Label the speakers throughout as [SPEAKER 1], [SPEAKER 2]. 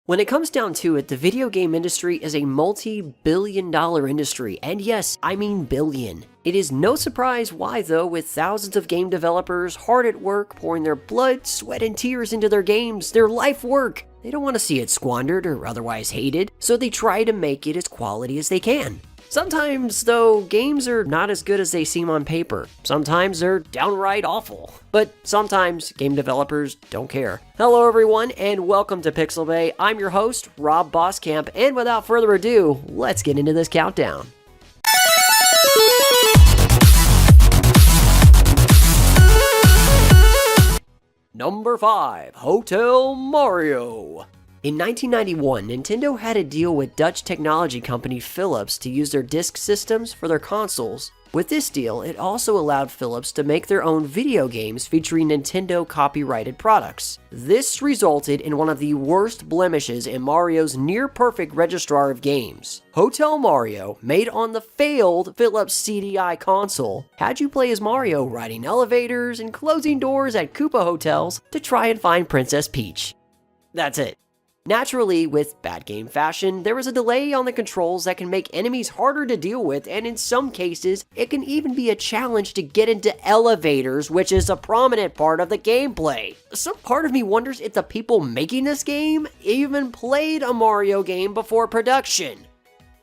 [SPEAKER 1] When it comes down to it, the video game industry is a multi-billion-dollar industry, and yes, I mean billion. It is no surprise why though, with thousands of game developers hard at work pouring their blood, sweat, and tears into their games, their life work. They don't want to see it squandered or otherwise hated, so they try to make it as quality as they can. Sometimes, though, games are not as good as they seem on paper. Sometimes they're downright awful. But sometimes game developers don't care. Hello everyone, and welcome to PixelBay. I'm your host, Rob Boscamp, and without further ado, let's get into this countdown. Number 5, Hotel Mario. In 1991, Nintendo had a deal with Dutch technology company Philips to use their disk systems for their consoles. With this deal, it also allowed Philips to make their own video games featuring Nintendo copyrighted products. This resulted in one of the worst blemishes in Mario's near-perfect registrar of games. Hotel Mario, made on the failed Philips CDI console, had you play as Mario riding elevators and closing doors at Koopa hotels to try and find Princess Peach. That's it. Naturally, with bad game fashion, there is a delay on the controls that can make enemies harder to deal with, and in some cases, it can even be a challenge to get into elevators, which is a prominent part of the gameplay. Some part of me wonders if the people making this game even played a Mario game before production.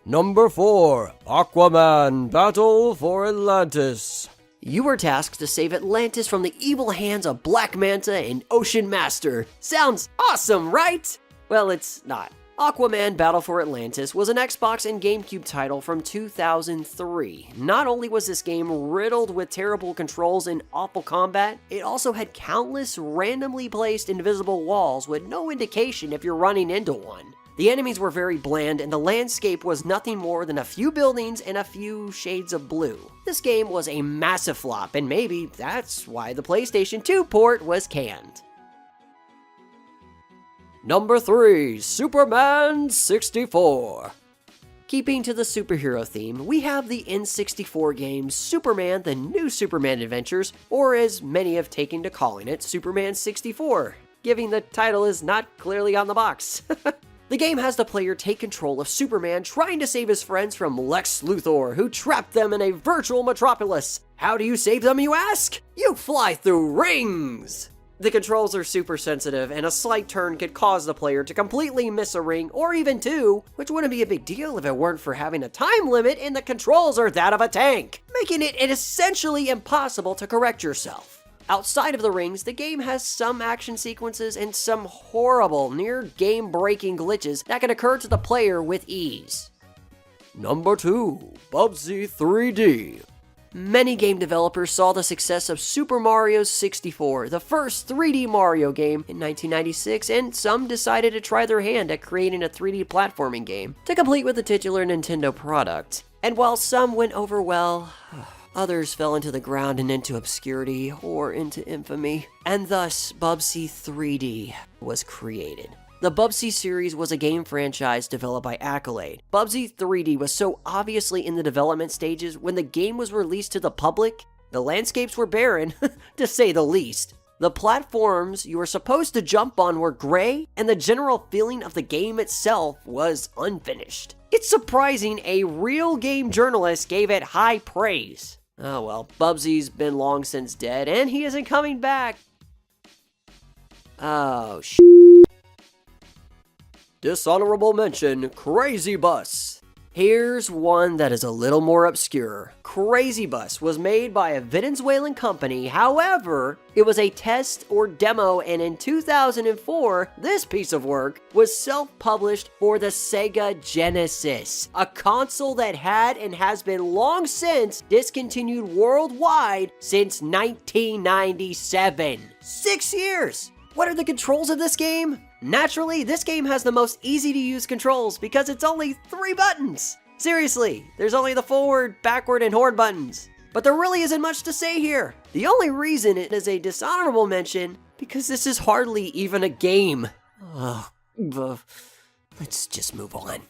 [SPEAKER 2] Number 4, Aquaman Battle for Atlantis.
[SPEAKER 1] You were tasked to save Atlantis from the evil hands of Black Manta and Ocean Master. Sounds awesome, right? Well, it's not. Aquaman Battle for Atlantis was an Xbox and GameCube title from 2003. Not only was this game riddled with terrible controls and awful combat, it also had countless randomly placed invisible walls with no indication if you're running into one. The enemies were very bland, and the landscape was nothing more than a few buildings and a few shades of blue. This game was a massive flop, and maybe that's why the PlayStation 2 port was canned. Number 3, Superman 64. Keeping to the superhero theme, we have the N64 game Superman: The New Superman Adventures, or as many have taken to calling it, Superman 64, giving the title is not clearly on the box. The game has the player take control of Superman trying to save his friends from Lex Luthor, who trapped them in a virtual metropolis. How do you save them, you ask? You fly through rings! The controls are super sensitive, and a slight turn could cause the player to completely miss a ring, or even two, which wouldn't be a big deal if it weren't for having a time limit and the controls are that of a tank, making it essentially impossible to correct yourself. Outside of the rings, the game has some action sequences and some horrible, near-game-breaking glitches that can occur to the player with ease.
[SPEAKER 2] Number 2, Bubsy 3D.
[SPEAKER 1] Many game developers saw the success of Super Mario 64, the first 3D Mario game in 1996, and some decided to try their hand at creating a 3D platforming game to complete with the titular Nintendo product. And while some went over well, others fell into the ground and into obscurity or into infamy, and thus Bubsy 3D was created. The Bubsy series was a game franchise developed by Accolade. Bubsy 3D was so obviously in the development stages when the game was released to the public, the landscapes were barren, to say the least. The platforms you were supposed to jump on were gray, and the general feeling of the game itself was unfinished. It's surprising a real game journalist gave it high praise. Oh well, Bubsy's been long since dead, and he isn't coming back. Oh,
[SPEAKER 2] Dishonorable mention, Crazy Bus.
[SPEAKER 1] Here's one that is a little more obscure. Crazy Bus was made by a Venezuelan company, however, it was a test or demo, and in 2004, this piece of work was self-published for the Sega Genesis, a console that had and has been long since discontinued worldwide since 1997. 6 years! What are the controls of this game? Naturally, this game has the most easy-to-use controls because it's only 3 buttons. Seriously, there's only the forward, backward, and horn buttons. But there really isn't much to say here. The only reason it is a dishonorable mention, because this is hardly even a game. Let's just move on.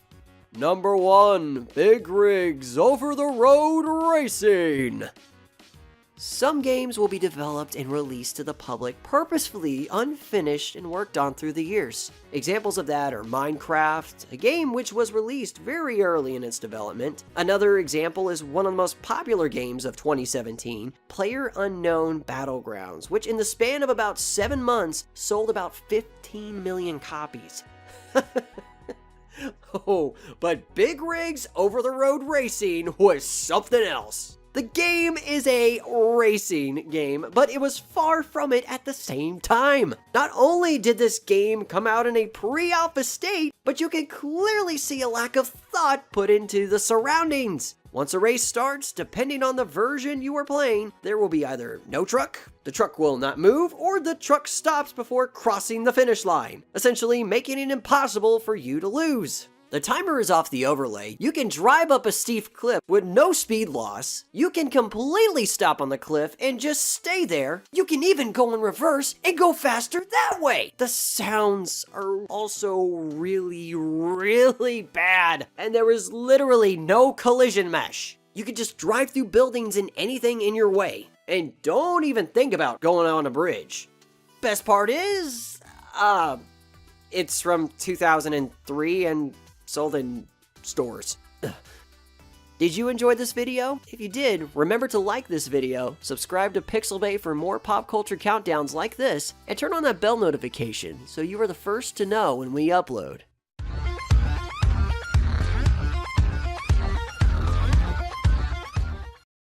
[SPEAKER 2] Number 1, Big Rigs Over the Road Racing.
[SPEAKER 1] Some games will be developed and released to the public purposefully unfinished and worked on through the years. Examples of that are Minecraft, a game which was released very early in its development. Another example is one of the most popular games of 2017, PlayerUnknown Battlegrounds, which in the span of about 7 months sold about 15 million copies.
[SPEAKER 2] Oh, but Big Rig's over-the-road racing was something else.
[SPEAKER 1] The game is a racing game, but it was far from it at the same time. Not only did this game come out in a pre-alpha state, but you can clearly see a lack of thought put into the surroundings. Once a race starts, depending on the version you are playing, there will be either no truck, the truck will not move, or the truck stops before crossing the finish line, essentially making it impossible for you to lose. The timer is off the overlay. You can drive up a steep cliff with no speed loss. You can completely stop on the cliff and just stay there. You can even go in reverse and go faster that way. The sounds are also really bad, and there is literally no collision mesh. You can just drive through buildings and anything in your way. And don't even think about going on a bridge. Best part is, it's from 2003 and sold in stores. Did you enjoy this video? If you did, remember to like this video, subscribe to PixelBay for more pop culture countdowns like this, and turn on that bell notification so you are the first to know when we upload.